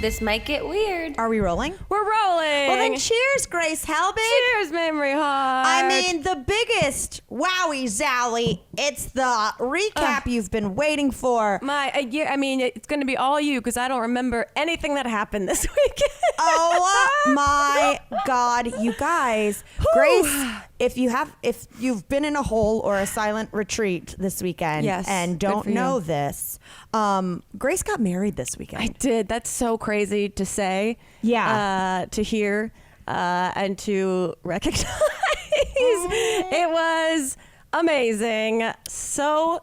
This might get weird. Are we rolling? We're rolling. Well, then cheers, Grace Helbig. Cheers, Mamrie Hart. I mean, the biggest wowie zowie. It's the recap you've been waiting for. I mean, it's going to be all you because I don't remember anything that happened this weekend. Oh my God, you guys. Grace, if you've been in a hole or a silent retreat this weekend and don't know this, Grace got married this weekend. I did. That's so crazy to say. Yeah. To hear and to recognize. It was amazing. So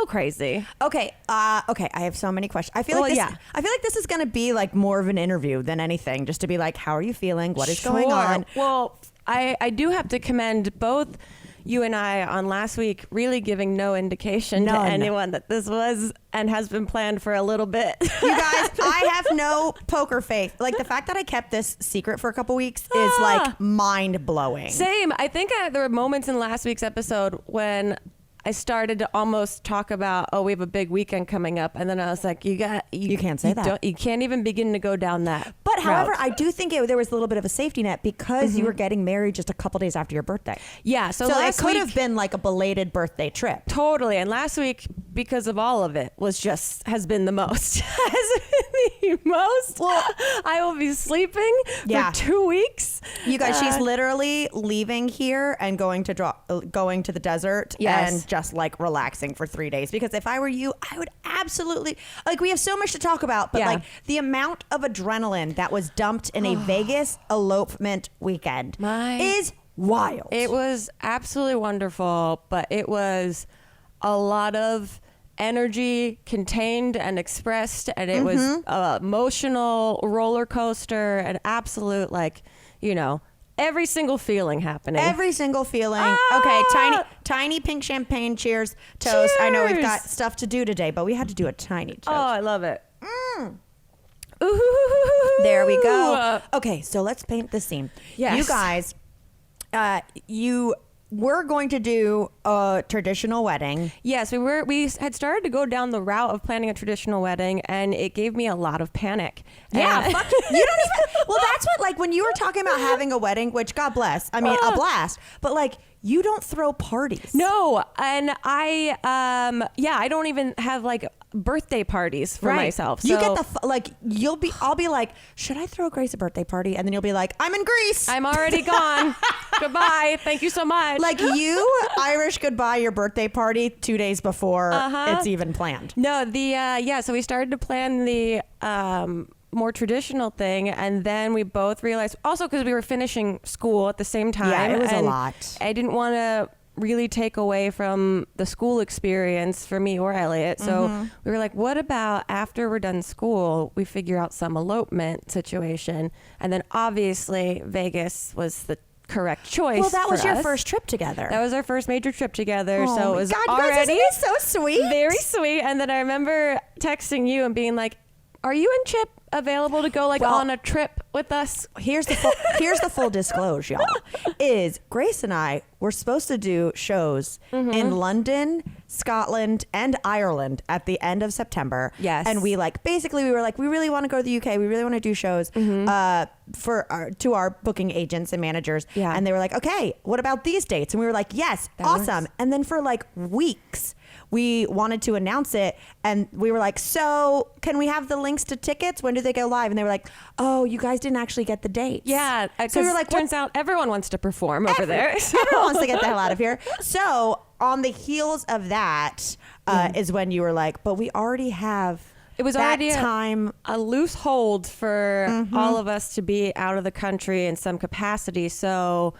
crazy. Okay. I have so many questions. I feel like this is going to be like more of an interview than anything, just to be like, how are you feeling? What is going on? Well, I do have to commend both you and I on last week really giving no indication to anyone that this was and has been planned for a little bit. You guys, I have no poker face. Like, the fact that I kept this secret for a couple weeks is like mind blowing. Same. I think there were moments in last week's episode when I started to almost talk about, we have a big weekend coming up. And then I was like, you can't say that. You can't even begin to go down that But however, route. I do think there was a little bit of a safety net because you were getting married just a couple days after your birthday. Yeah. So it could have been like a belated birthday trip. Totally. And last week, because of all of it, has been the most. Well, I will be sleeping for 2 weeks. You guys, she's literally leaving here and going to the desert and just like relaxing for 3 days. Because if I were you, I would absolutely, like, we have so much to talk about, but like the amount of adrenaline that was dumped in a Vegas elopement weekend is wild. It was absolutely wonderful, but it was a lot of energy contained and expressed, and it was an emotional roller coaster, an absolute, like, every single feeling happening. Every single feeling. Okay, tiny pink champagne. Cheers. Toast. Cheers. I know we've got stuff to do today, but we had to do a tiny toast. Oh, I love it. Ooh. There we go. Okay, so let's paint the scene. Yes. You guys, we're going to do a traditional wedding. Yes, we had started to go down the route of planning a traditional wedding, and it gave me a lot of panic. Yeah, you don't even. Well, that's what, like, when you were talking about having a wedding, which God bless, I mean, a blast, but like, you don't throw parties. No, and I don't even have like birthday parties for myself. So you get I'll be like, should I throw Grace a birthday party? And then you'll be like, I'm in Greece. I'm already gone. Goodbye. Thank you so much. Like, you Irish goodbye your birthday party 2 days before it's even planned. No, so we started to plan the more traditional thing, and then we both realized, also because we were finishing school at the same time. Yeah, it was a lot. I didn't want to really take away from the school experience for me or Elliot. So we were like, what about after we're done school, we figure out some elopement situation? And then obviously Vegas was the correct choice. Well, that was your us. first trip together. That was our first major trip together. Oh, so it was God, already isn't it so sweet? Very sweet. And then I remember texting you and being like, are you and Chip available to go on a trip with us? Here's the full disclosure, y'all. Is Grace and I were supposed to do shows in London, Scotland, and Ireland at the end of September. Yes. And we were like, we really want to go to the UK. We really want to do shows to our booking agents and managers. Yeah. And they were like, okay, what about these dates? And we were like, yes, awesome. works. And then for like weeks, we wanted to announce it, and we were like, so can we have the links to tickets? When do they go live? And they were like, oh, you guys didn't actually get the dates. Yeah. So we were like, turns out everyone wants to perform over there. So. Everyone wants to get the hell out of here. So on the heels of that is when you were like, but we already have It was that already time. a loose hold for all of us to be out of the country in some capacity. So,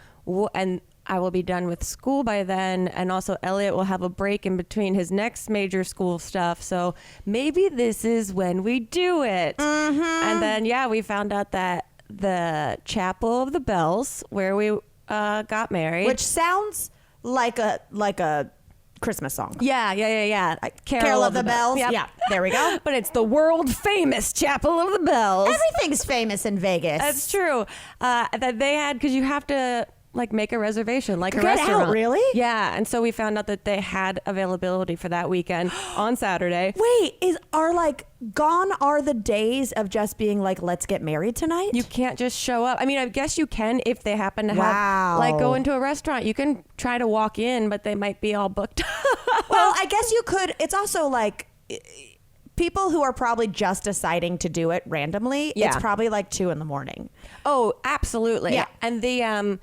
and I will be done with school by then. And also Elliot will have a break in between his next major school stuff. So maybe this is when we do it. And then, we found out that the Chapel of the Bells, where we got married. Which sounds like a Christmas song. Yeah. Carol of the Bells. Yep. Yeah, there we go. But it's the world famous Chapel of the Bells. Everything's famous in Vegas. That's true. That they had, because you have to like make a reservation, like a Get restaurant. out, really? Yeah. And so we found out that they had availability for that weekend on Saturday. Wait, gone are the days of just being like, let's get married tonight? You can't just show up. I mean, I guess you can if they happen to have, Wow. like, go into a restaurant. You can try to walk in, but they might be all booked. Well, I guess you could. It's also like people who are probably just deciding to do it randomly. Yeah. It's probably like 2 a.m. Oh, absolutely. Yeah. And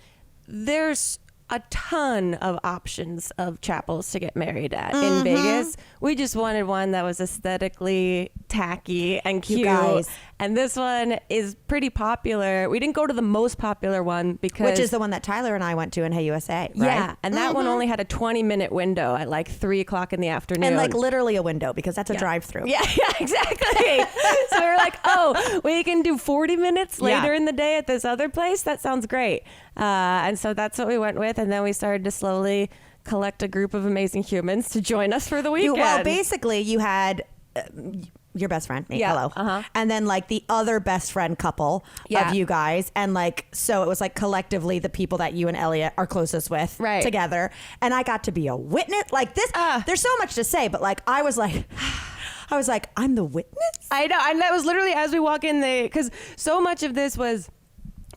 there's a ton of options of chapels to get married at in Vegas. We just wanted one that was aesthetically tacky and cute. guys. And this one is pretty popular. We didn't go to the most popular one because... Which is the one that Tyler and I went to in Hey USA, right? Yeah, and that one only had a 20-minute window at like 3 o'clock in the afternoon. And like literally a window because that's a drive-through. Yeah, exactly. So we were like, oh, we can do 40 minutes later in the day at this other place? That sounds great. And so that's what we went with. And then we started to slowly collect a group of amazing humans to join us for the weekend. Well, basically you had... your best friend, me, hello. And then like the other best friend couple of you guys. And like, so it was like collectively the people that you and Elliot are closest with together. And I got to be a witness like this. There's so much to say, but like, I was like, I'm the witness. I know. And that was literally as we walk in because so much of this was,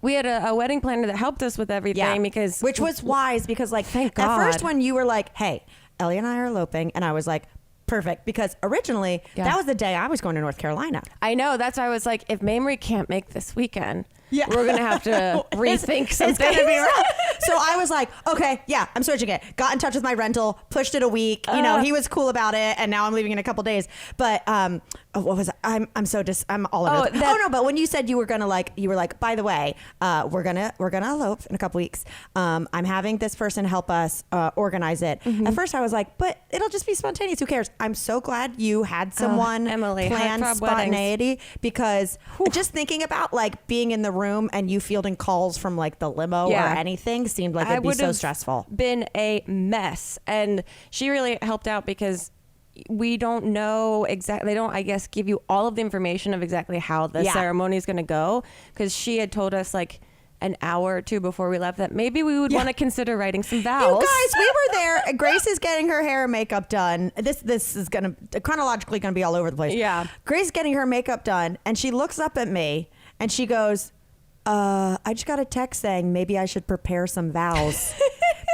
we had a wedding planner that helped us with everything which was wise because like, thank God. At first when you were like, hey, Elliot and I are eloping. And I was like, perfect, because originally that was the day I was going to North Carolina. I know. That's why I was like, if Mamrie can't make this weekend, we're going to have to rethink something. It's gonna be rough. So I was like, okay, I'm switching it. Got in touch with my rental, pushed it a week. You know, he was cool about it, and now I'm leaving in a couple days. But what was I'm all over. But when you said you were like, by the way, we're gonna elope in a couple weeks. I'm having this person help us organize it. At first I was like, but it'll just be spontaneous. Who cares? I'm so glad you had someone Emily, plan spontaneity because just thinking about like being in the room and you fielding calls from like the limo or anything seemed like it'd be so stressful. Been a mess, and she really helped out because we don't know exactly. They don't, I guess, give you all of the information of exactly how the ceremony is going to go, because she had told us like an hour or two before we left that maybe we would want to consider writing some vows. You guys, we were there. Grace is getting her hair and makeup done. This is gonna chronologically gonna be all over the place. Yeah. Grace is getting her makeup done, and she looks up at me and she goes, I just got a text saying maybe I should prepare some vows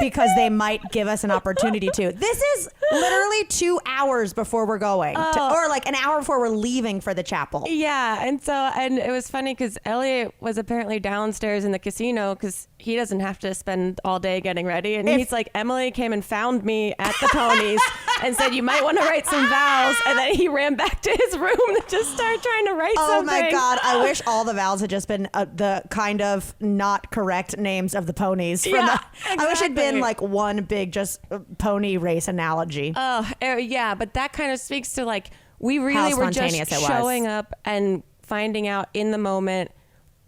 because they might give us an opportunity to. This is literally 2 hours before we're going or like an hour before we're leaving for the chapel. Yeah. And it was funny because Elliot was apparently downstairs in the casino because he doesn't have to spend all day getting ready. And he's like, Emily came and found me at the ponies and said, you might want to write some vows. And then he ran back to his room to just start trying to write something. Oh my God. I wish all the vows had just been the kind of not correct names of the ponies. Exactly. I wish it'd been like one big just pony race analogy. Oh, yeah. But that kind of speaks to like, we really were just showing up and finding out in the moment,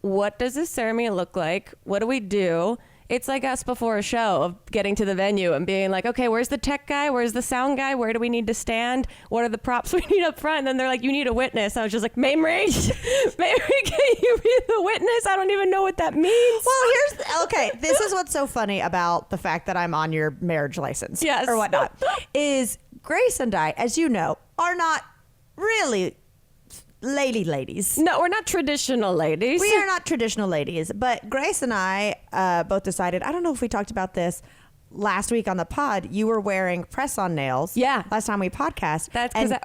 what does this ceremony look like? What do we do? It's like us before a show of getting to the venue and being like, okay, where's the tech guy? Where's the sound guy? Where do we need to stand? What are the props we need up front? And then they're like, you need a witness. I was just like, Mamrie, can you be the witness? I don't even know what that means. Well, this is what's so funny about the fact that I'm on your marriage license or whatnot is Grace and I, as you know, are not really ladies. No, we're not traditional ladies. We are not traditional ladies, but Grace and I both decided, I don't know if we talked about this last week on the pod, you were wearing press-on nails. Yeah. Last time we podcast. That's because,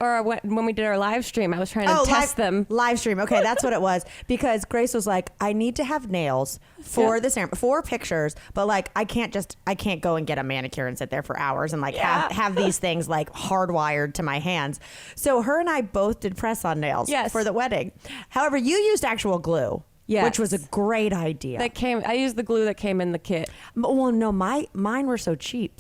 when we did our live stream, I was trying to test them. Live stream. Okay, that's what it was. Because Grace was like, I need to have nails for the ceremony, for pictures, but like, I can't go and get a manicure and sit there for hours and like have these things like hardwired to my hands. So her and I both did press-on nails for the wedding. However, you used actual glue. Yes. Which was a great idea. I used the glue that came in the kit. Well, no, mine were so cheap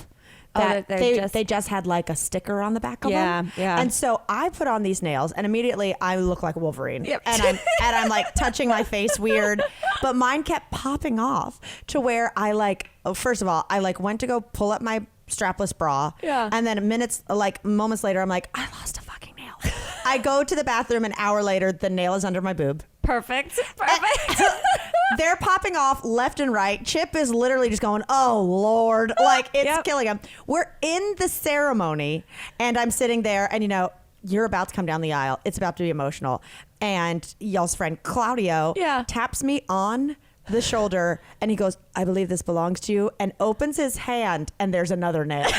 that they just had like a sticker on the back of them. Yeah. And so I put on these nails and immediately I look like Wolverine. Yep. And I'm like touching my face weird, but mine kept popping off to where I first of all, I went to go pull up my strapless bra. Yeah. And then moments later, I'm like, I lost a fucking nail. I go to the bathroom an hour later, the nail is under my boob. Perfect. They're popping off left and right. Chip is literally just going, oh, Lord. Like, it's killing him. We're in the ceremony, and I'm sitting there, and, you're about to come down the aisle. It's about to be emotional. And y'all's friend Claudio taps me on the shoulder, and he goes, I believe this belongs to you, and opens his hand, and there's another nail.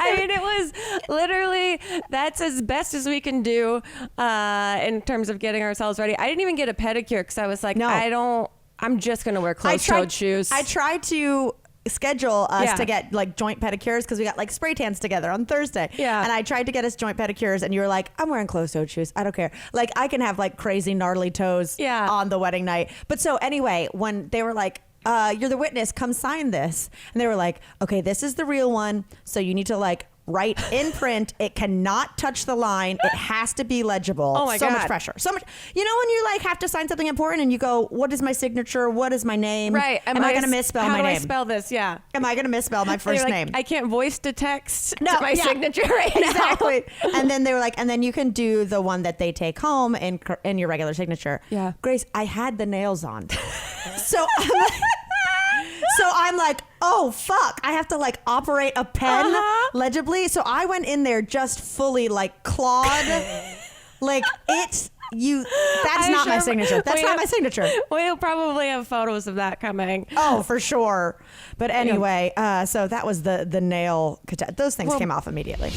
It was literally, that's as best as we can do in terms of getting ourselves ready. I didn't even get a pedicure because I was like, I'm just going to wear closed-toed shoes. I tried to schedule us to get like joint pedicures because we got like spray tans together on Thursday. Yeah. And I tried to get us joint pedicures, and you were like, I'm wearing closed-toed shoes. I don't care. Like, I can have like crazy gnarly toes on the wedding night. But so anyway, when they were like, you're the witness, come sign this. And they were like, okay, this is the real one. So you need to like write in print. It cannot touch the line. It has to be legible. Oh my God. God. So much pressure. So much. You know when you like have to sign something important and you go, what is my signature? What is my name? Right. Am I going to misspell my name? How do I spell this? Yeah. Am I going to misspell my first name? I can't voice to text to my signature right now. Exactly. And then they were like, and then you can do the one that they take home in your regular signature. Yeah. Grace, I had the nails on. So I'm like, oh, fuck. I have to like operate a pen legibly. So I went in there just fully like clawed. Like that's not my signature. That's not my signature. We'll probably have photos of that coming. Oh, for sure. But anyway, so that was the nail. Those things came off immediately.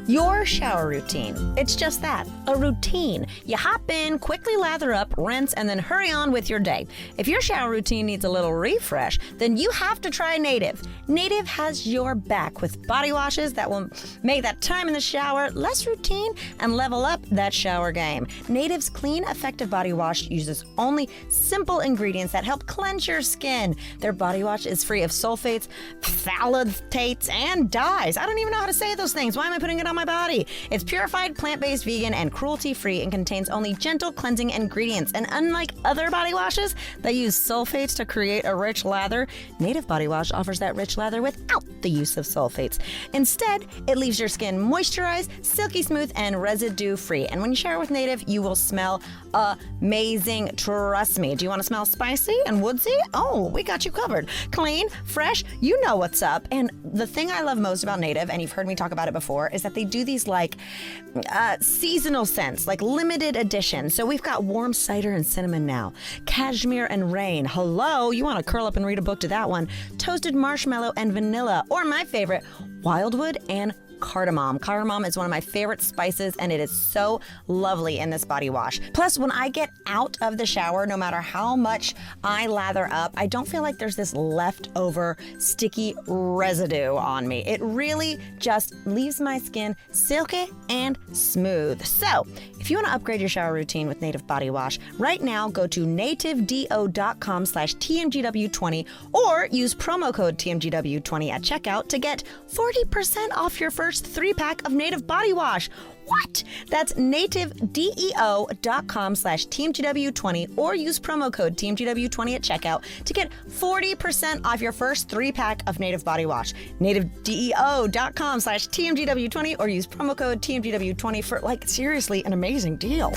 Your shower routine. It's just that, a routine. You hop in, quickly lather up, rinse, and then hurry on with your day. If your shower routine needs a little refresh, then you have to try Native. Native has your back with body washes that will make that time in the shower less routine and level up that shower game. Native's clean, effective body wash uses only simple ingredients that help cleanse your skin. Their body wash is free of sulfates, phthalates, and dyes. I don't even know how to say those things. Why am I putting it on my body? It's purified, plant-based, vegan, and cruelty-free, and contains only gentle cleansing ingredients. And unlike other body washes that use sulfates to create a rich lather, Native Body Wash offers that rich lather without the use of sulfates. Instead, it leaves your skin moisturized, silky smooth, and residue-free. And when you shower with Native, you will smell amazing. Trust me. Do you want to smell spicy and woodsy? Oh, we got you covered. Clean, fresh, you know what's up. And the thing I love most about Native, and you've heard me talk about it before, is that they do these like seasonal scents, like limited edition. So we've got warm cider and cinnamon now, cashmere and rain. Hello, you want to curl up and read a book to that one. Toasted marshmallow and vanilla, or my favorite, wildwood and cardamom. Cardamom is one of my favorite spices, and it is so lovely in this body wash. Plus, when I get out of the shower, no matter how much I lather up, I don't feel like there's this leftover sticky residue on me. It really just leaves my skin silky and smooth. So, if you want to upgrade your shower routine with Native Body Wash, right now go to nativedo.com/TMGW20 or use promo code TMGW20 at checkout to get 40% off your first 3-pack of Native Body Wash. What? That's nativedeo.com/TMGW20 or use promo code TMGW20 at checkout to get 40% off your first 3-pack of Native Body Wash. nativedeo.com/TMGW20 or use promo code TMGW20 for, like, seriously, an amazing deal.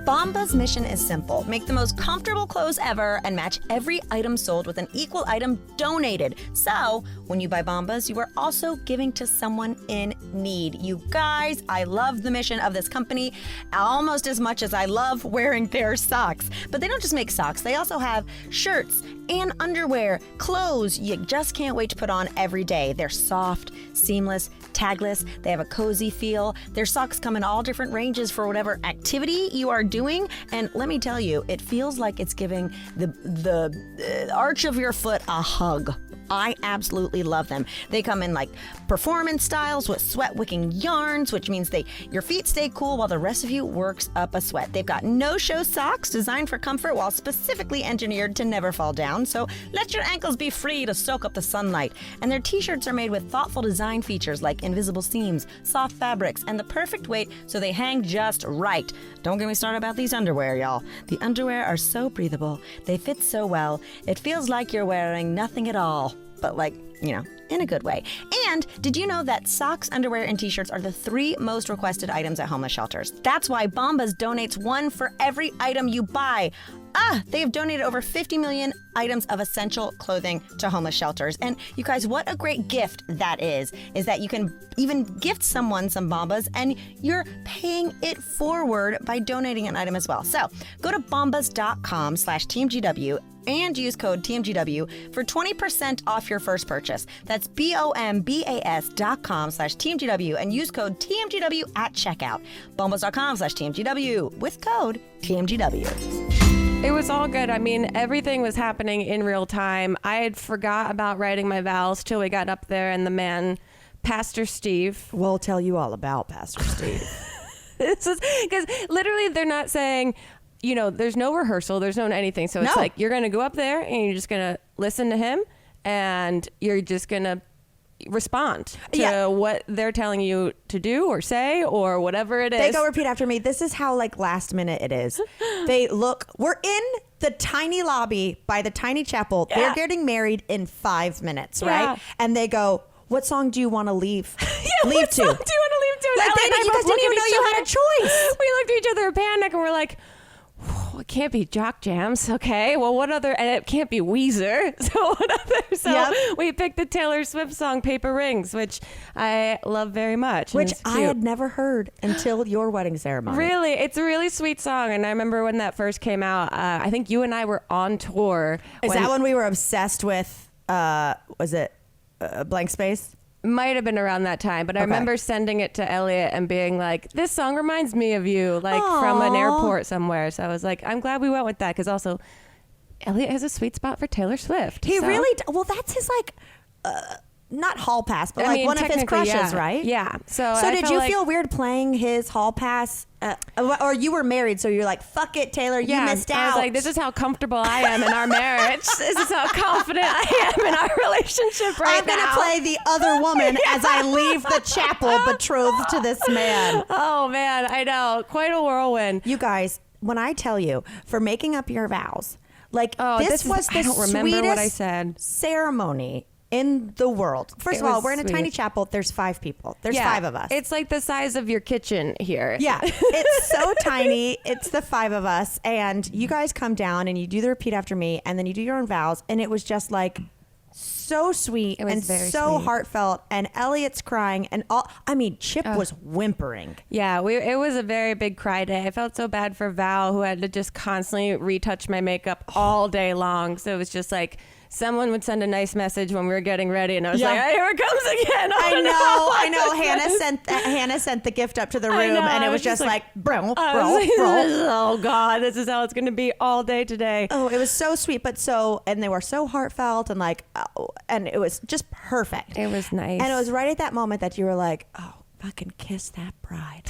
Bombas' mission is simple. Make the most comfortable clothes ever and match every item sold with an equal item donated. So, when you buy Bombas, you are also giving to someone in need. You guys, I love the mission of this company almost as much as I love wearing their socks. But they don't just make socks. They also have shirts and underwear, clothes you just can't wait to put on every day. They're soft, seamless, tagless. They have a cozy feel. Their socks come in all different ranges for whatever activity you are doing. And let me tell you, it feels like it's giving the arch of your foot a hug. I absolutely love them. They come in like performance styles with sweat wicking yarns, which means your feet stay cool while the rest of you works up a sweat. They've got no-show socks designed for comfort while specifically engineered to never fall down. So let your ankles be free to soak up the sunlight. And their t-shirts are made with thoughtful design features like invisible seams, soft fabrics, and the perfect weight so they hang just right. Don't get me started about these underwear, y'all. The underwear are so breathable. They fit so well. It feels like you're wearing nothing at all. But, like, in a good way. And did you know that socks, underwear, and t-shirts are the 3 most requested items at homeless shelters? That's why Bombas donates 1 for every item you buy. They have donated over 50 million items of essential clothing to homeless shelters. And you guys, what a great gift that is that you can even gift someone some Bombas and you're paying it forward by donating an item as well. So go to bombas.com/TMGW and use code TMGW for 20% off your first purchase. That's bombas.com/TMGW and use code TMGW at checkout. Bombas.com/TMGW with code TMGW. It was all good. I mean, everything was happening in real time. I had forgot about writing my vows till we got up there, and the man, Pastor Steve. We'll tell you all about Pastor Steve. Because literally they're not saying, there's no rehearsal, there's no anything. So it's like, you're going to go up there and you're just going to listen to him and you're just going to respond to what they're telling you to do or say or whatever it is. They go repeat after me. This is how last minute it is. We're in the tiny lobby by the tiny chapel. Yeah. They're getting married in 5 minutes, right? And they go, what song do you want to leave to? What song do you want to leave to? Like you guys didn't even know you had a choice. We looked at each other in panic and we're like, it can't be Jock Jams. Okay. Well, what other, and it can't be Weezer. So what other? So we picked the Taylor Swift song, Paper Rings, which I love very much. Which I had never heard until your wedding ceremony. Really? It's a really sweet song. And I remember when that first came out, I think you and I were on tour. Is that when we were obsessed with, was it Blank Space? Might have been around that time, but I remember sending it to Elliot and being like, this song reminds me of you, from an airport somewhere. So I was like, I'm glad we went with that, because also Elliot has a sweet spot for Taylor Swift. He really, well, that's his not hall pass, but one of his crushes, right? Yeah. So did you feel weird playing his hall pass? Or you were married, so you're like, fuck it, Taylor, you missed out. I was like, this is how comfortable I am in our marriage. This is how confident I am in our relationship I'm going to play the other woman as I leave the chapel betrothed to this man. Oh, man, I know. Quite a whirlwind. You guys, when I tell you, for making up your vows, this was the I don't remember what I said. Ceremony in the world. First of all, we're in a tiny chapel. There's 5 people. There's 5 of us. It's like the size of your kitchen here. Yeah. It's so tiny. It's the 5 of us. And you guys come down and you do the repeat after me and then you do your own vows. And it was just so sweet and so sweet. Heartfelt. And Elliot's crying and Chip was whimpering. Yeah, it was a very big cry day. I felt so bad for Val, who had to just constantly retouch my makeup all day long. So it was just like, someone would send a nice message when we were getting ready, and I was like, here it comes again. I know. Hannah sent the gift up to the room, and it was just like, bro. Oh God, this is how it's going to be all day today. Oh, it was so sweet, and they were so heartfelt, and and it was just perfect. It was nice, and it was right at that moment that you were like, oh, fucking kiss that bride.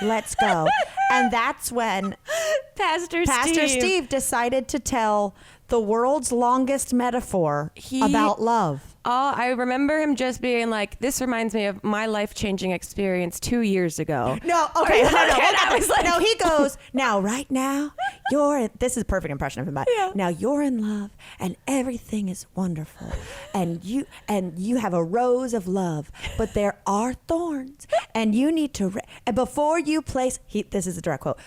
Let's go. And that's when Pastor Steve decided to tell the world's longest metaphor about love. Oh, I remember him just being like, this reminds me of my life-changing experience 2 years ago. No, okay. No, he goes, now, right now, this is a perfect impression of him. Now you're in love and everything is wonderful. And you have a rose of love, but there are thorns and you need to, and before you place, this is a direct quote,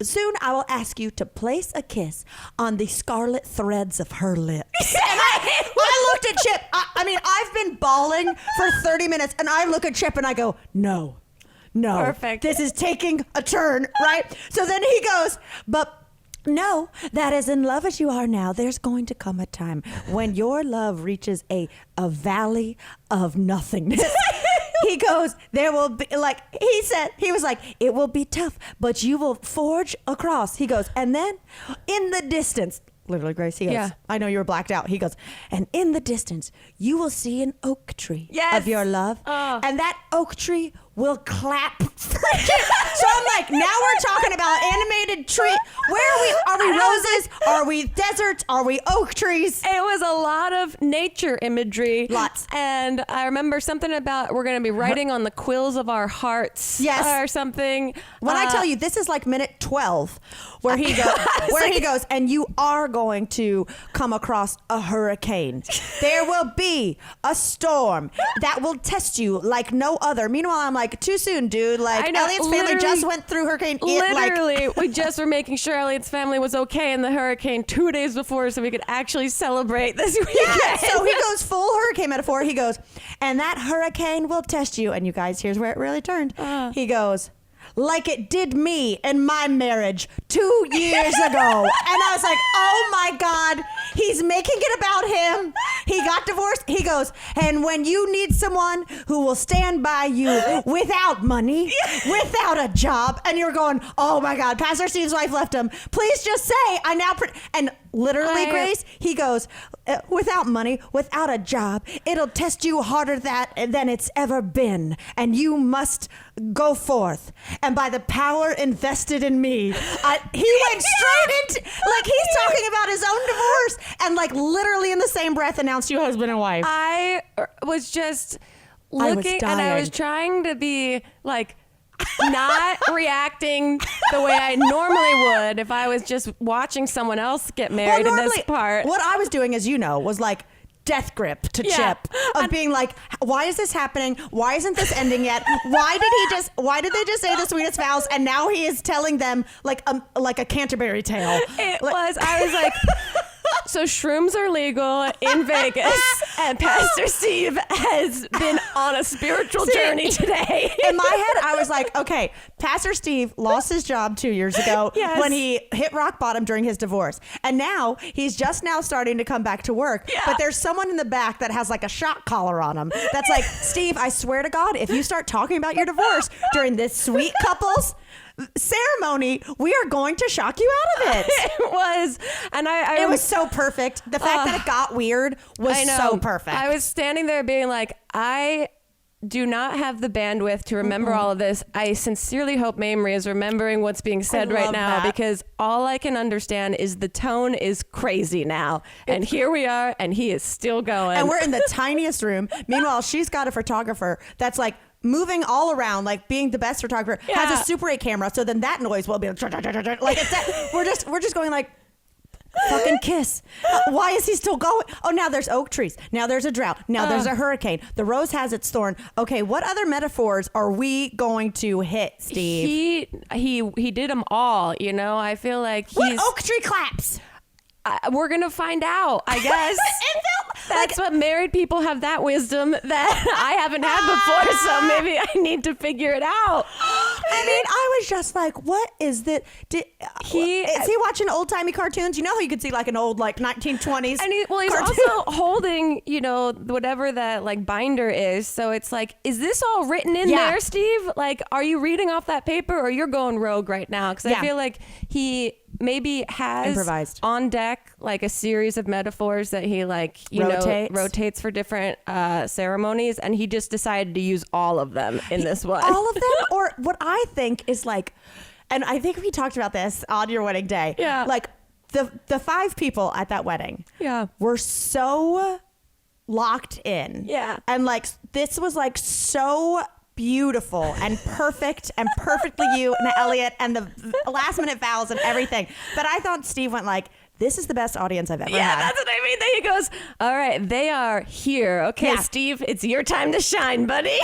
soon I will ask you to place a kiss on the scarlet threads of her lips. And I looked at Chip. I've been bawling for 30 minutes, and I look at Chip and I go, no. Perfect. This is taking a turn, right? So then he goes, but know that as in love as you are now, there's going to come a time when your love reaches a valley of nothingness. He goes, there will be, he was like, it will be tough, but you will forge across. He goes, and then in the distance, literally, Grace, he goes, I know you were blacked out. He goes, and in the distance, you will see an oak tree of your love. And that oak tree will clap. So I'm like, now we're talking about animated tree. Where are we? Are we roses? Are we deserts? Are we oak trees? It was a lot of nature imagery. Lots. And I remember something about we're going to be writing on the quills of our hearts. Yes. Or something. When I tell you, this is like minute 12 where he goes, and you are going to come across a hurricane. There will be a storm that will test you like no other. Meanwhile, I'm like, too soon, dude. Like, Elliot's family just went through Hurricane. Literally, we just were making sure Elliot's family was okay in the hurricane 2 days before so we could actually celebrate this weekend. Yeah, so he goes full hurricane metaphor. He goes, and that hurricane will test you. And you guys, here's where it really turned. He goes, like it did me in my marriage 2 years ago. And I was like, oh my God, he's making it about him. He got divorced. He goes, and when you need someone who will stand by you without money, without a job, and you're going, oh my God, Pastor Steve's wife left him. Please just say, I now, and literally, Grace, he goes, without money, without a job, it'll test you harder than it's ever been. And you must go forth. And by the power invested in me, he went straight into, like, he's talking about his own divorce and like literally in the same breath announced you husband and wife. I was just looking and I was trying to be like, not reacting the way I normally would if I was just watching someone else get married in this part. What I was doing, as you know, was like death grip to Chip of being like, why is this happening? Why isn't this ending yet? Why did they just say the sweetest vows and now he is telling them like a Canterbury tale? I was like, so shrooms are legal in Vegas, and Pastor Steve has been on a spiritual journey today. In my head, I was like, okay, Pastor Steve lost his job 2 years ago when he hit rock bottom during his divorce. And now he's just now starting to come back to work. Yeah. But there's someone in the back that has like a shock collar on him. That's like, Steve, I swear to God, if you start talking about your divorce during this sweet couples ceremony, we are going to shock you out of it. It was, and it was so perfect. The fact that it got weird was so perfect. I was standing there being like, I do not have the bandwidth to remember all of this. I sincerely hope Mamrie is remembering what's being said right now because all I can understand is the tone is crazy now. And here we are, and he is still going. And we're in the tiniest room. Meanwhile, she's got a photographer that's like moving all around, like being the best photographer, has a Super 8 camera, so then that noise will be like it's that, we're just going like, fucking kiss. Why is he still going? Oh, now there's oak trees. Now there's a drought. Now there's a hurricane. The rose has its thorn. Okay, what other metaphors are we going to hit, Steve? He did them all, you know? I feel like what oak tree claps? We're going to find out, I guess. That's what married people have, that wisdom that I haven't had before, so maybe I need to figure it out. I mean, I was just like, what is that? Is he watching old-timey cartoons? You know how you could see like an old like 1920s and he's cartoon? also holding, you know, whatever that like binder is. So it's like, is this all written in there, Steve? Like, are you reading off that paper or you're going rogue right now? Because I feel like he maybe has improvised on deck like a series of metaphors that he like rotates for different ceremonies, and he just decided to use all of them in this one. All of them? Or what I think is like, and I think we talked about this on your wedding day. Yeah. Like the 5 people at that wedding were so locked in. Yeah. And like this was like so beautiful and perfect and perfectly you and Elliot and the last minute vows and everything. But I thought Steve went like, this is the best audience I've ever had. Yeah, that's what I mean. Then he goes, all right, they are here. Okay, Steve, it's your time to shine, buddy.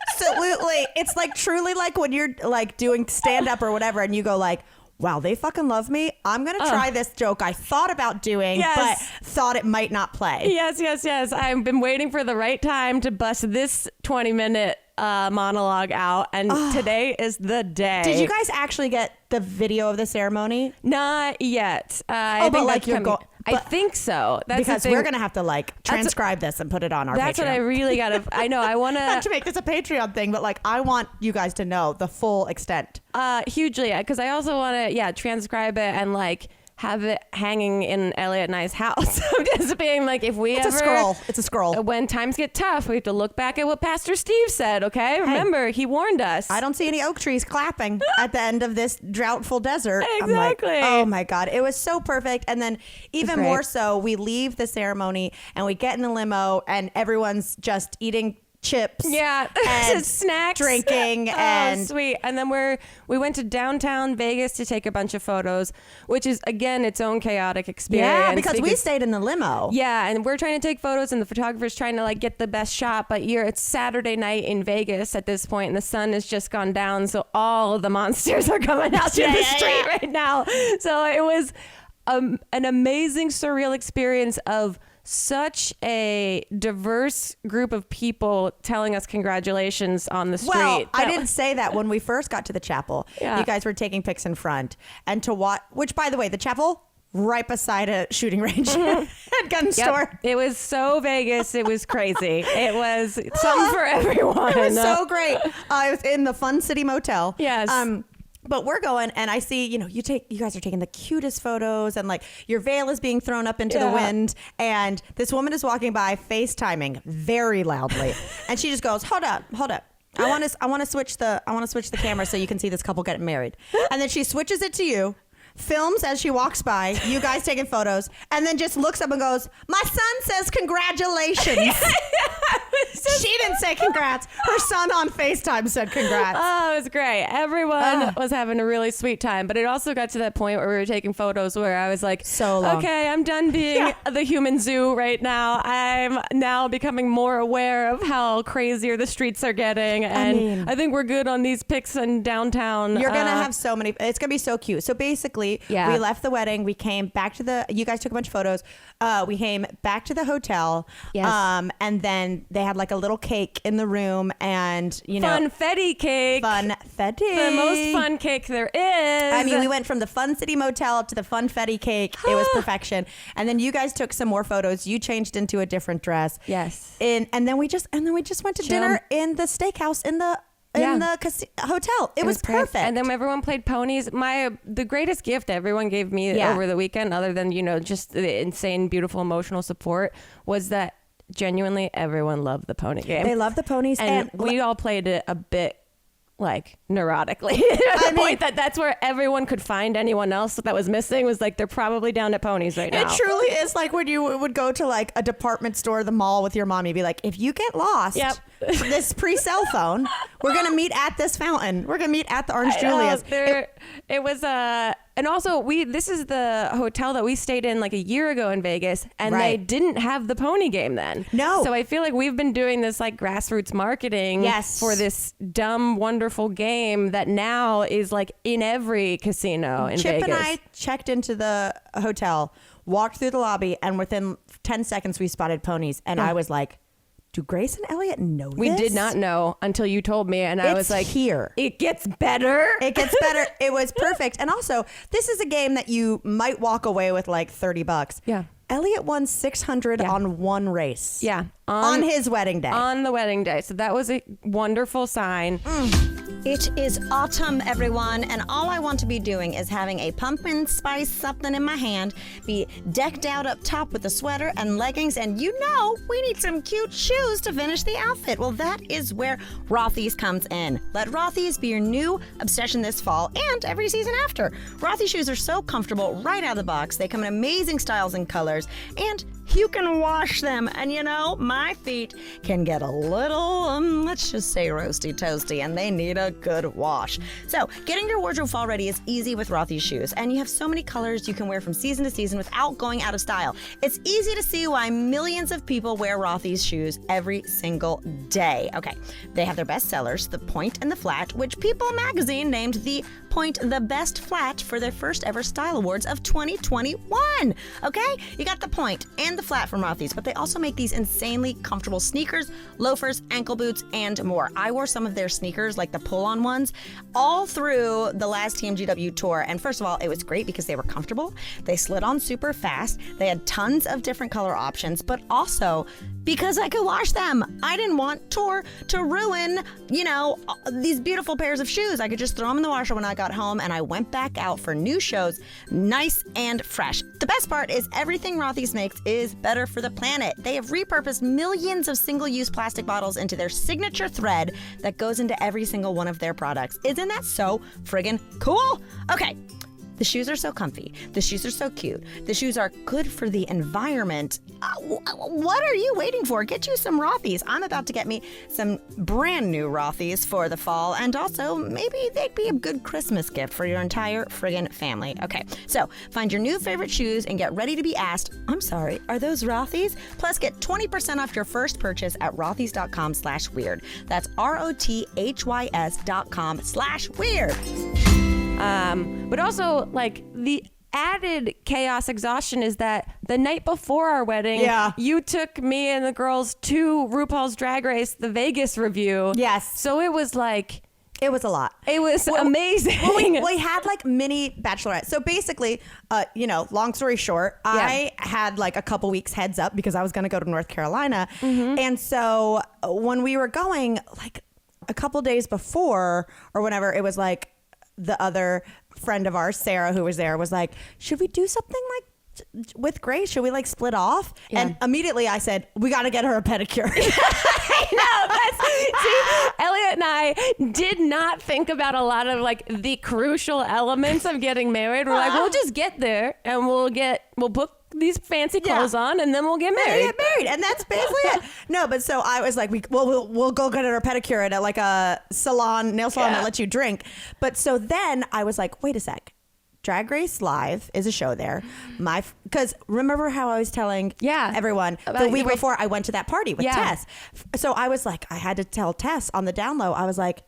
Absolutely. It's like truly like when you're like doing stand up or whatever and you go like, wow, they fucking love me. I'm going to try this joke I thought about doing, but thought it might not play. Yes. I've been waiting for the right time to bust this 20-minute monologue out, and today is the day.Id you guys actually get the video of the ceremony? Not yet. I think like you're going. I think so. That's because we're gonna have to like transcribe this and put it on our Patreon. That's what I really gotta. I know. I want to not to make this a Patreon thing, but like I want you guys to know the full extent. Hugely, because I also want to transcribe it and like have it hanging in Elliot and I's house. I'm just being like, if we It's a scroll. When times get tough, we have to look back at what Pastor Steve said, okay? Remember, he warned us. I don't see any oak trees clapping at the end of this droughtful desert. Exactly. I'm like, oh my God. It was so perfect. And then even more so, we leave the ceremony and we get in the limo and everyone's just eating chips, and snacks, drinking, and sweet. And then we went to downtown Vegas to take a bunch of photos, which is again its own chaotic experience. Yeah, because we stayed in the limo. Yeah, and we're trying to take photos, and the photographer's trying to like get the best shot. But it's Saturday night in Vegas at this point, and the sun has just gone down, so all of the monsters are coming out to the street right now. So it was an amazing, surreal experience of such a diverse group of people telling us congratulations on the street. Well, I didn't say that when we first got to the chapel. Yeah. You guys were taking pics in front. And to watch, which by the way, the chapel, right beside a shooting range at gun store. It was so Vegas. It was crazy. It was something for everyone. It was so great. I was in the Fun City Motel. Yes. But we're going, and I see, you guys are taking the cutest photos, and like your veil is being thrown up into the wind, and this woman is walking by, FaceTiming very loudly, and she just goes, "Hold up. I want to switch the camera so you can see this couple getting married." And then she switches it to you, films as she walks by, you guys taking photos, and then just looks up and goes, "My son says congratulations." She didn't say congrats. Her son on FaceTime said congrats. Oh, it was great. Everyone was having a really sweet time. But it also got to that point where we were taking photos where I was like, so long. Okay, I'm done being the human zoo right now. I'm now becoming more aware of how crazier the streets are getting. And I think we're good on these pics in downtown. You're going to have so many. It's going to be so cute. So basically, we left the wedding. We came back to you guys took a bunch of photos. We came back to the hotel. Yes. And then they had like a little cake in the room, and funfetti cake. Funfetti. The most fun cake there is. I mean, we went from the Fun City Motel to the funfetti cake. It was perfection. And then you guys took some more photos. You changed into a different dress. Yes. And then we just went to dinner in the steakhouse in the hotel. It was perfect. And then everyone played ponies. The greatest gift everyone gave me over the weekend, other than just the insane, beautiful, emotional support, was that genuinely everyone loved the pony game. They love the ponies, and we all played it a bit like neurotically. The point that's where everyone could find anyone else that was missing was like they're probably down at ponies right now. It truly is like when you would go to like a department store, the mall with your mom, you'd be like, if you get lost, this pre-cell phone, we're gonna meet at this fountain. We're gonna meet at the Orange Julius. It was and also this is the hotel that we stayed in like a year ago in Vegas, and they didn't have the pony game then. No. So I feel like we've been doing this like grassroots marketing for this dumb, wonderful game that now is like in every casino in Chip Vegas. and I checked into the hotel, walked through the lobby, and within 10 seconds we spotted ponies, and I was like, do Grace and Elliot know this? We did not know until you told me, and I was like, here. It gets better. It gets better. It was perfect. And also, this is a game that you might walk away with like $30. Yeah. Elliot won $600 on one race. Yeah. On his wedding day. On the wedding day. So that was a wonderful sign. It is autumn, everyone, and all I want to be doing is having a pumpkin spice something in my hand, be decked out up top with a sweater and leggings, and we need some cute shoes to finish the outfit. Well, that is where Rothys comes in. Let Rothys be your new obsession this fall and every season after. Rothys shoes are so comfortable right out of the box. They come in amazing styles and colors, and you can wash them. And my feet can get a little, let's just say roasty toasty, and they need a good wash. So getting your wardrobe fall ready is easy with Rothys shoes, and you have so many colors you can wear from season to season without going out of style. It's easy to see why millions of people wear Rothys shoes every single day. Okay, they have their best sellers, the Point and the Flat, which People magazine named the Point the best flat for their first ever style awards of 2021. Okay, you got the Point and the Flat from Rothys, but they also make these insanely comfortable sneakers, loafers, ankle boots, and more. I wore some of their sneakers, like the pull-on ones, all through the last TMGW tour. And first of all, it was great because they were comfortable. They slid on super fast. They had tons of different color options, but also because I could wash them. I didn't want to ruin, these beautiful pairs of shoes. I could just throw them in the washer when I got home, and I went back out for new shows, nice and fresh. The best part is everything Rothys makes is better for the planet. They have repurposed millions of single-use plastic bottles into their signature thread that goes into every single one of their products. Isn't that so friggin' cool? Okay. The shoes are so comfy. The shoes are so cute. The shoes are good for the environment. What are you waiting for? Get you some Rothys. I'm about to get me some brand new Rothys for the fall, and also maybe they'd be a good Christmas gift for your entire friggin' family. Okay, so find your new favorite shoes and get ready to be asked, I'm sorry, are those Rothys? Plus get 20% off your first purchase at rothys.com/weird. That's ROTHYS.com/weird. But also, like, the added chaos exhaustion is that the night before our wedding, you took me and the girls to RuPaul's Drag Race, the Vegas review. Yes. So it was like... It was a lot. It was amazing. We had like mini bachelorette. So basically, long story short, I had like a couple weeks heads up because I was going to go to North Carolina. Mm-hmm. And so when we were going, like a couple days before or whenever, it was like the other friend of ours, Sarah, who was there, was like, should we do something like with Grace? Should we like split off? Yeah. And immediately I said, we got to get her a pedicure. I know. See, Elliot and I did not think about a lot of like the crucial elements of getting married. We're like, we'll just get there and we'll book these fancy clothes on, and then we'll get married. And that's basically it. No, but so I was like, we'll go get her a pedicure at like a nail salon that lets you drink. But so then I was like, wait a sec. Drag Race Live is a show there. Because remember how I was telling everyone the week before I went to that party with Tess. So I was like, I had to tell Tess on the down low. I was like,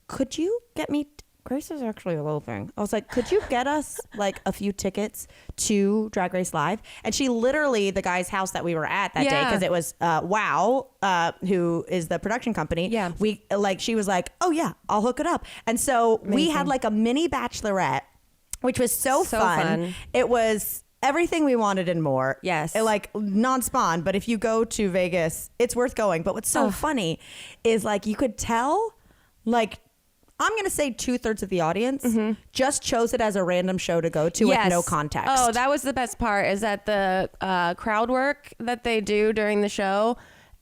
could you get me... Grace is actually eloping. I was like, could you get us like a few tickets to Drag Race Live? And she literally, the guy's house that we were at that day, because it was Wow, who is the production company. Yeah. She was like, oh yeah, I'll hook it up. And so we had like a mini bachelorette, which was so fun. It was everything we wanted and more. Yes. Like non-spawn, but if you go to Vegas, it's worth going. But what's so funny is like you could tell like I'm going to say 2/3 of the audience just chose it as a random show to go to with no context. Oh, that was the best part is that the crowd work that they do during the show,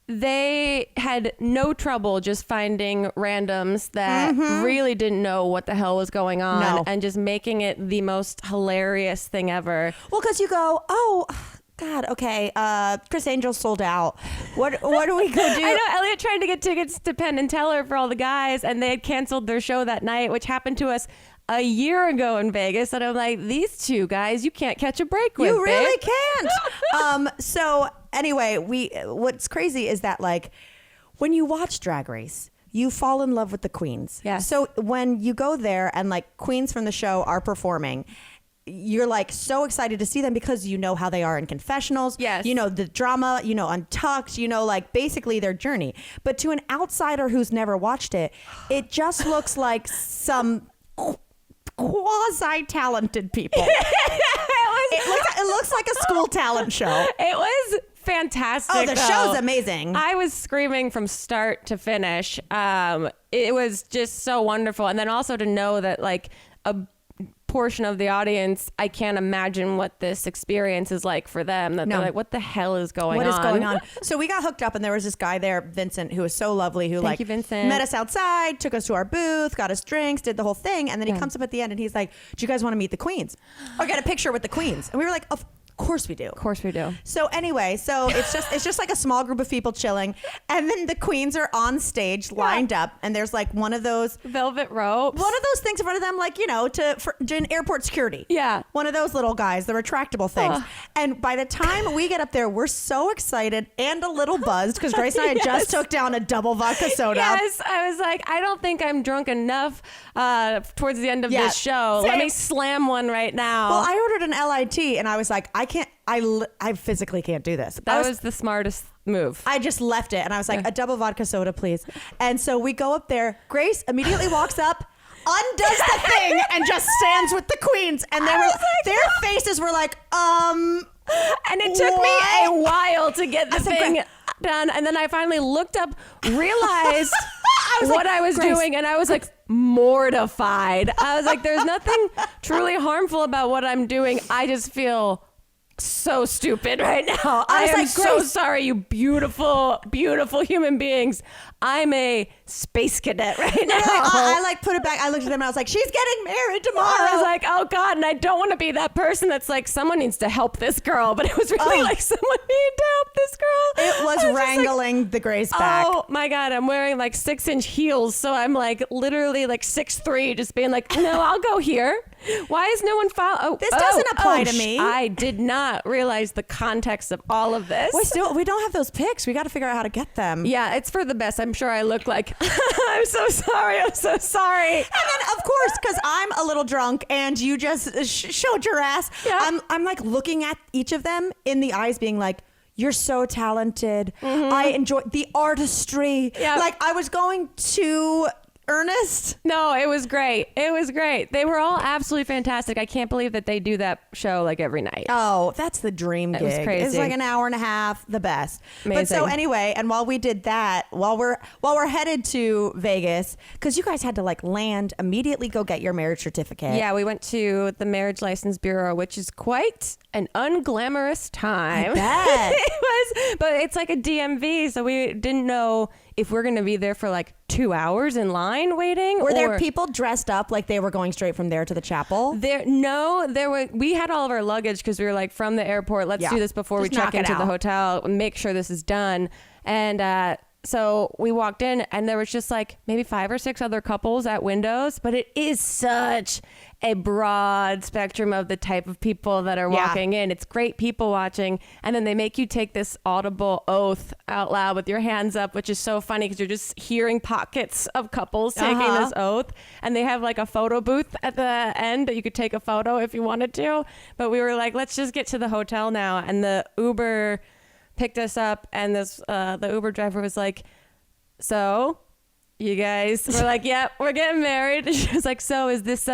they had no trouble just finding randoms that really didn't know what the hell was going on and just making it the most hilarious thing ever. Well, because you go, oh... God, okay. Chris Angel sold out. What do we go do? I know Elliot tried to get tickets to Penn and Teller for all the guys, and they had canceled their show that night, which happened to us a year ago in Vegas. And I'm like, these two guys, you can't catch a break with. You really can't. So anyway, what's crazy is that like when you watch Drag Race, you fall in love with the queens. Yeah. So when you go there and like queens from the show are performing, you're like so excited to see them because you know how they are in confessionals. Yes. You know the drama, you know Untucked, you know like basically their journey. But to an outsider who's never watched it, it just looks like some quasi-talented people. It looks like a school talent show. It was fantastic. Oh, the show's amazing. I was screaming from start to finish. It was just so wonderful. And then also to know that like a portion of the audience, I can't imagine what this experience is like for them. That they're like, what the hell is going on? What is going on? So we got hooked up and there was this guy there, Vincent, who was so lovely, who Thank you, Vincent. Met us outside, took us to our booth, got us drinks, did the whole thing. And then he comes up at the end and he's like, do you guys want to meet the queens? Or get a picture with the queens? And we were like, of course we do. Of course we do. So anyway, it's just like a small group of people chilling, and then the queens are on stage lined up, and there's like one of those velvet ropes, one of those things in front of them, like for airport security. Yeah, one of those little guys, the retractable things. And by the time we get up there, we're so excited and a little buzzed because Grace and I had just took down a double vodka soda. Yes, I was like, I don't think I'm drunk enough towards the end of this show. Same. Let me slam one right now. Well, I ordered an LIT, and I was like, I physically can't do this. That was the smartest move. I just left it and I was like, a double vodka soda, please. And so we go up there. Grace immediately walks up, undoes the thing, and just stands with the queens. And their faces were like, and it took me a while to get the thing done. And then I finally looked up, realized what I was doing, and I was like mortified. I was like, there's nothing truly harmful about what I'm doing. I just feel so stupid right now. I am like, so sorry, you beautiful, beautiful human beings. I'm a space cadet right now. I like put it back. I looked at them and I was like, she's getting married tomorrow. I was like, oh God. And I don't want to be that person that's like, someone needs to help this girl. But it was really like, someone needed to help this girl. It was wrangling the Grace back. Oh my God. I'm wearing like 6-inch heels. So I'm like literally like 6'3", just being like, no, I'll go here. Why is no one following? This doesn't apply to me. I did not realize the context of all of this. We don't have those pics. We got to figure out how to get them. Yeah, it's for the best. I'm sure I look like, I'm so sorry. I'm so sorry. And then, of course, because I'm a little drunk and you just showed your ass, yeah. I'm like looking at each of them in the eyes being like, you're so talented. Mm-hmm. I enjoy the artistry. Yeah. Like I was going to... Ernest? No, it was great. It was great. They were all absolutely fantastic. I can't believe that they do that show like every night. Oh, that's the dream gig. It was crazy. It's like an hour and a half, the best. Amazing. But so anyway, and while we did that, while we're headed to Vegas, because you guys had to like land immediately, go get your marriage certificate. Yeah, we went to the Marriage License Bureau, which is quite an unglamorous time. I bet. It was, but it's like a DMV, so we didn't know if we're going to be there for like 2 hours in line waiting. Were there people dressed up like they were going straight from there to the chapel? There were. We had all of our luggage because we were like from the airport. Let's do this before we check into the hotel. Make sure this is done. And so we walked in, and there was just like maybe 5 or 6 other couples at windows. But it is such a broad spectrum of the type of people that are walking in. It's great people watching. And then they make you take this audible oath out loud with your hands up, which is so funny because you're just hearing pockets of couples taking this oath. And they have like a photo booth at the end that you could take a photo if you wanted to. But we were like, let's just get to the hotel now. And the Uber picked us up, and the Uber driver was like, so you guys were like, yep, we're getting married. And she was like, so is this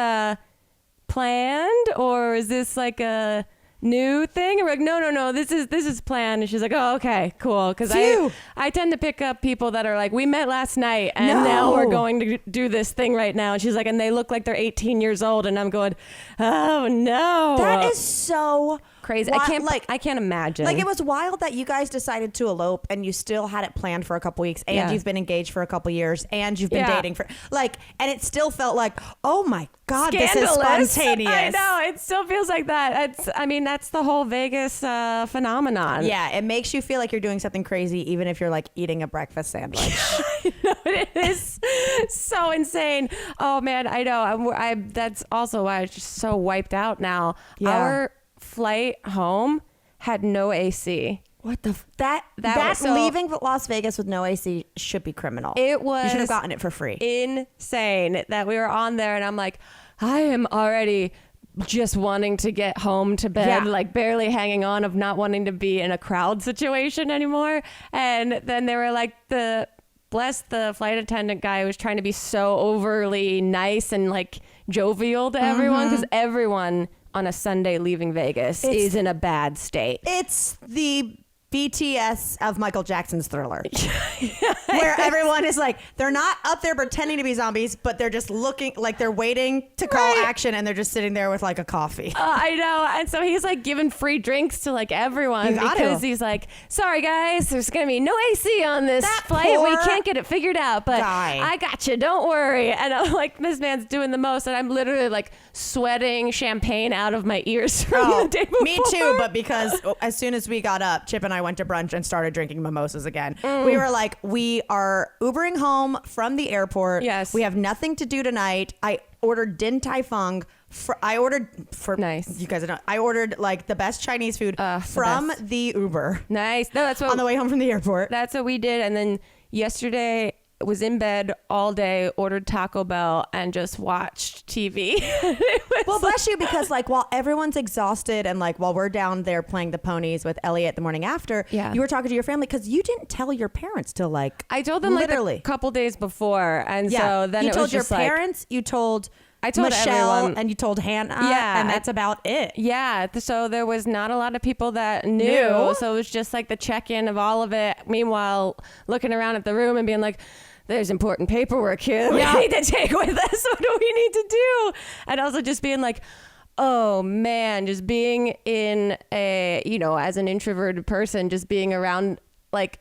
planned, or is this like a new thing? And we're like, no, this is planned. And she's like, oh, okay, cool. Because I tend to pick up people that are like, we met last night and now we're going to do this thing right now. And she's like, and they look like they're 18 years old. And I'm going, oh no. That is so crazy. I can't imagine. Like, it was wild that you guys decided to elope and you still had it planned for a couple weeks, and you've been engaged for a couple years, and you've been dating for like, and it still felt like, oh my God, scandalous. This is spontaneous. I know, it still feels like that. That's the whole Vegas phenomenon. Yeah, it makes you feel like you're doing something crazy, even if you're like eating a breakfast sandwich. I know, it is so insane. Oh man, I know. That's also why I'm just so wiped out now. Yeah. Our flight home had no AC. What the that leaving Las Vegas with no AC should be criminal. It was. You should have gotten it for free. Insane that we were on there, and I'm like, I am already just wanting to get home to bed, like barely hanging on, of not wanting to be in a crowd situation anymore. And then they were like, bless the flight attendant guy was trying to be so overly nice and like jovial to everyone, because everyone on a Sunday leaving Vegas is in a bad state. It's the BTS of Michael Jackson's Thriller. Where everyone is like, they're not up there pretending to be zombies, but they're just looking like they're waiting to call action, and they're just sitting there with like a coffee. I know. And so he's like giving free drinks to like everyone because he's like, sorry guys, there's going to be no AC on this flight. We can't get it figured out, but I got you. Don't worry. And I'm like, this man's doing the most, and I'm literally like sweating champagne out of my ears from the day before. Me too, but because as soon as we got up, Chip and I went to brunch and started drinking mimosas again. We were like, we are Ubering home from the airport. Yes. We have nothing to do tonight. I ordered Din Tai Fung. I ordered you guys know, I ordered like the best Chinese food from the Uber. Nice. No, that's what on the way home from the airport. That's what we did. And then yesterday was in bed all day, ordered Taco Bell, and just watched TV. Well, bless you, because like while everyone's exhausted and like while we're down there playing the ponies with Elliot the morning after, you were talking to your family because you didn't tell your parents till like I told them literally like a couple days before, and so then you it told was your just parents, you told I told Michelle, everyone. and you told Hannah, Yeah, and that's about it. Yeah, so there was not a lot of people that knew. So it was just like the check-in of all of it. Meanwhile, looking around at the room and being like, there's important paperwork here that we need to take with us. What do we need to do? And also just being like, oh man, just being in a, as an introverted person, just being around, like,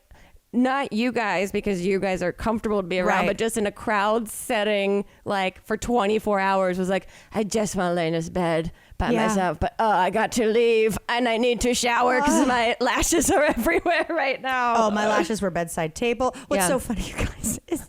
not you guys, because you guys are comfortable to be around, but just in a crowd setting, like for 24 hours was like, I just want to lay in this bed by myself, but I got to leave and I need to shower because my lashes are everywhere right now. Oh, my lashes were bedside table. What's so funny, you guys, is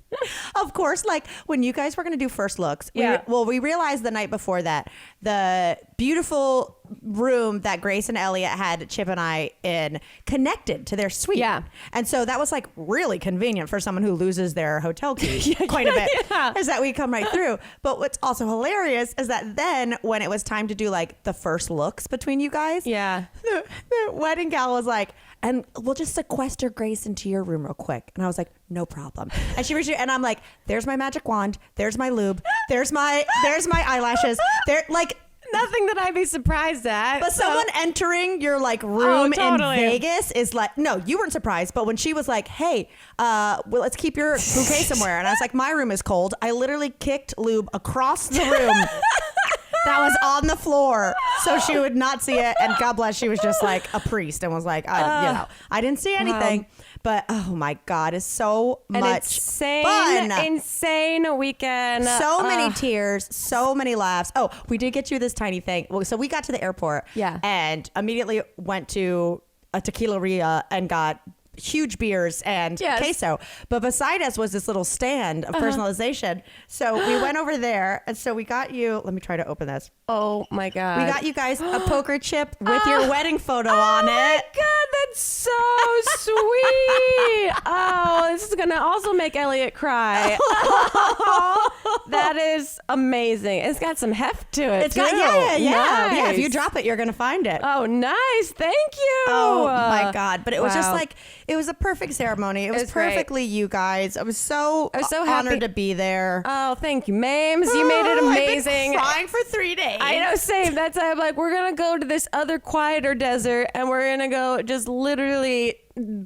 of course, like when you guys were going to do first looks, we realized the night before that the beautiful room that Grace and Elliot had Chip and I in connected to their suite. Yeah. And so that was like really convenient for someone who loses their hotel key quite a bit, is that we come right through. But what's also hilarious is that then when it was time to do like the first looks between you guys, the wedding gal was like, and we'll just sequester Grace into your room real quick. And I was like, no problem. And she and I'm like, there's my magic wand. There's my lube. There's my eyelashes. There, like, nothing that I'd be surprised at. But someone entering your like room in Vegas is like, no, you weren't surprised. But when she was like, hey, well, let's keep your bouquet somewhere. And I was like, my room is cold. I literally kicked lube across the room. That was on the floor, so she would not see it. And God bless, she was just like a priest and was like, I didn't see anything. But oh my God, it's so much fun. Insane weekend. So many tears, so many laughs. Oh, we did get you this tiny thing. So we got to the airport and immediately went to a tequileria and got huge beers and queso, but beside us was this little stand of personalization. So we went over there, and so we got you, let me try to open this. Oh my God. We got you guys a poker chip with your wedding photo on it. Oh my God, that's so sweet. Oh, this is gonna also make Elliot cry. That is amazing. It's got some heft to it. It's got nice. Yeah. If you drop it, you're gonna find it. Oh, nice. Thank you. Oh my God. But it was just like, it was a perfect ceremony. It was perfectly you guys. I was so honored to be there. Oh, thank you, Mames. You made it amazing. I've been crying for 3 days. I know, same. That's why I'm like, we're going to go to this other quieter desert and we're going to go just literally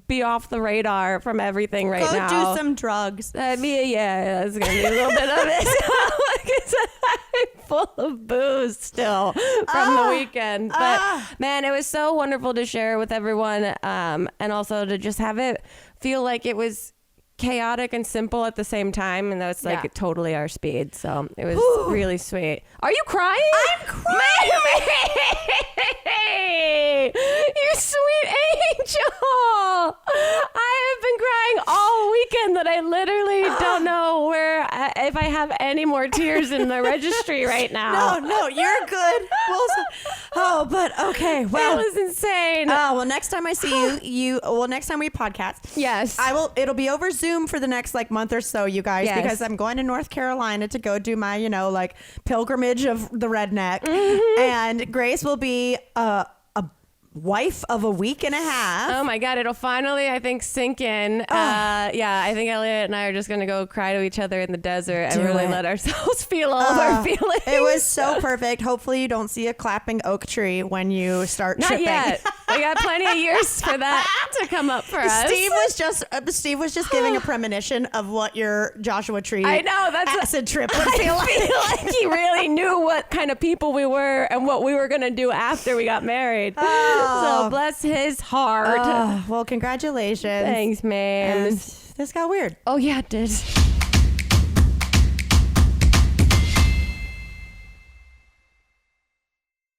be off the radar from everything right now. Go do some drugs. It's going to be a little bit of it. I'm full of booze still from the weekend. But man, it was so wonderful to share with everyone, and also to just have it feel like it was chaotic and simple at the same time, and that's like totally our speed. So it was really sweet. Are you crying? I'm crying. You sweet angel. I have been crying all weekend that I literally don't know if I have any more tears in the registry right now. No, you're good. But okay. Well, it was insane. Well, next time I see next time we podcast, yes, I will. It'll be over Zoom for the next like month or so, you guys, because I'm going to North Carolina to go do my, like pilgrimage of the redneck, and Grace will be a wife of a week and a half. Oh my God, it'll finally, I think, sink in. I think Elliot and I are just gonna go cry to each other in the desert and really let ourselves feel all of our feelings. It was so perfect. Hopefully you don't see a clapping oak tree when you start tripping. Not yet. We got plenty of years for that to come up for us. Steve was just giving a premonition of what your Joshua Tree acid trip would feel like. I feel like he really knew what kind of people we were and what we were gonna do after we got married. So bless his heart. Well, congratulations. Thanks, man. This got weird. Oh yeah, it did.